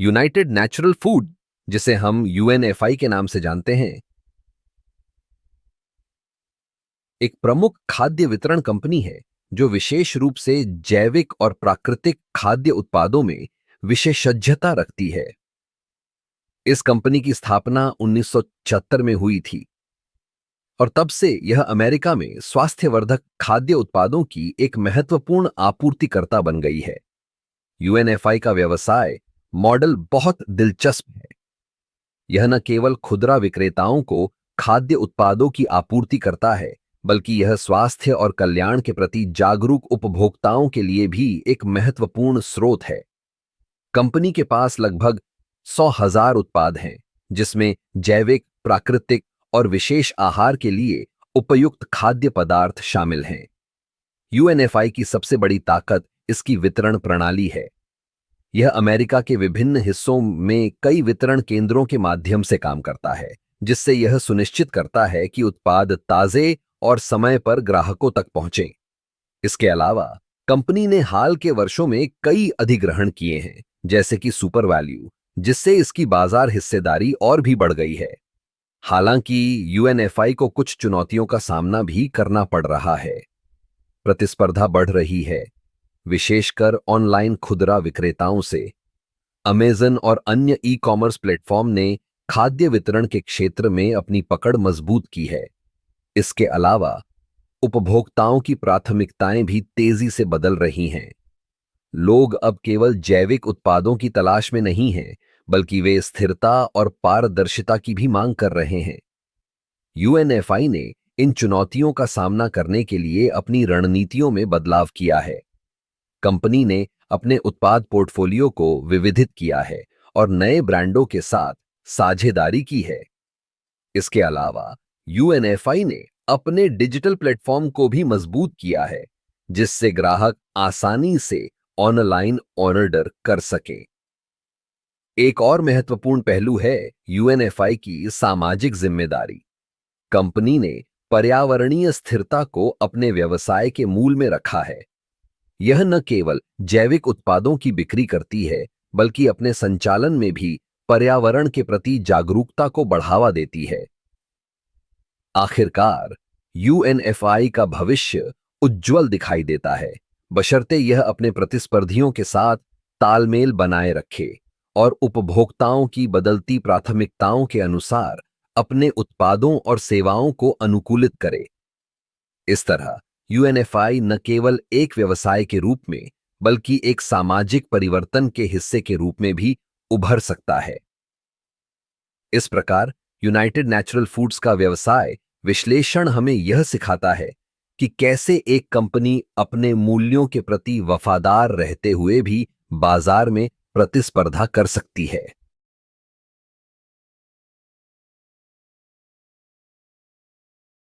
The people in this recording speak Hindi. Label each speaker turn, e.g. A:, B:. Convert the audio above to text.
A: यूनाइटेड नेचुरल फूड, जिसे हम यूएनएफआई के नाम से जानते हैं, एक प्रमुख खाद्य वितरण कंपनी है जो विशेष रूप से जैविक और प्राकृतिक खाद्य उत्पादों में विशेषज्ञता रखती है। इस कंपनी की स्थापना 1976 में हुई थी और तब से यह अमेरिका में स्वास्थ्यवर्धक खाद्य उत्पादों की एक महत्वपूर्ण आपूर्तिकर्ता बन गई है। यूएनएफआई का व्यवसाय मॉडल बहुत दिलचस्प है। यह न केवल खुदरा विक्रेताओं को खाद्य उत्पादों की आपूर्ति करता है, बल्कि यह स्वास्थ्य और कल्याण के प्रति जागरूक उपभोक्ताओं के लिए भी एक महत्वपूर्ण स्रोत है। कंपनी के पास लगभग 100,000 उत्पाद हैं, जिसमें जैविक, प्राकृतिक और विशेष आहार के लिए उपयुक्त खाद्य पदार्थ शामिल हैं। यूएनएफआई की सबसे बड़ी ताकत इसकी वितरण प्रणाली है। यह अमेरिका के विभिन्न हिस्सों में कई वितरण केंद्रों के माध्यम से काम करता है, जिससे यह सुनिश्चित करता है कि उत्पाद ताजे और समय पर ग्राहकों तक पहुंचे। इसके अलावा कंपनी ने हाल के वर्षों में कई अधिग्रहण किए हैं, जैसे कि सुपर वैल्यू, जिससे इसकी बाजार हिस्सेदारी और भी बढ़ गई है। हालांकि यूएनएफआई को कुछ चुनौतियों का सामना भी करना पड़ रहा है। प्रतिस्पर्धा बढ़ रही है, विशेषकर ऑनलाइन खुदरा विक्रेताओं से। अमेज़न और अन्य ई कॉमर्स प्लेटफॉर्म ने खाद्य वितरण के क्षेत्र में अपनी पकड़ मजबूत की है। इसके अलावा उपभोक्ताओं की प्राथमिकताएं भी तेजी से बदल रही हैं। लोग अब केवल जैविक उत्पादों की तलाश में नहीं हैं, बल्कि वे स्थिरता और पारदर्शिता की भी मांग कर रहे हैं। यूएनएफआई ने इन चुनौतियों का सामना करने के लिए अपनी रणनीतियों में बदलाव किया है। कंपनी ने अपने उत्पाद पोर्टफोलियो को विविधित किया है और नए ब्रांडों के साथ साझेदारी की है। इसके अलावा यूएनएफआई ने अपने डिजिटल प्लेटफॉर्म को भी मजबूत किया है, जिससे ग्राहक आसानी से ऑनलाइन ऑर्डर कर सके। एक और महत्वपूर्ण पहलू है यूएनएफआई की सामाजिक जिम्मेदारी। कंपनी ने पर्यावरणीय स्थिरता को अपने व्यवसाय के मूल में रखा है। यह न केवल जैविक उत्पादों की बिक्री करती है, बल्कि अपने संचालन में भी पर्यावरण के प्रति जागरूकता को बढ़ावा देती है। आखिरकार यूएनएफआई का भविष्य उज्जवल दिखाई देता है, बशर्ते यह अपने प्रतिस्पर्धियों के साथ तालमेल बनाए रखे और उपभोक्ताओं की बदलती प्राथमिकताओं के अनुसार अपने उत्पादों और सेवाओं को अनुकूलित करे। इस तरह यूएनएफआई न केवल एक व्यवसाय के रूप में, बल्कि एक सामाजिक परिवर्तन के हिस्से के रूप में भी उभर सकता है। इस प्रकार यूनाइटेड नेचुरल फूड्स का व्यवसाय विश्लेषण हमें यह सिखाता है कि कैसे एक कंपनी अपने मूल्यों के प्रति वफादार रहते हुए भी बाजार में प्रतिस्पर्धा कर सकती है।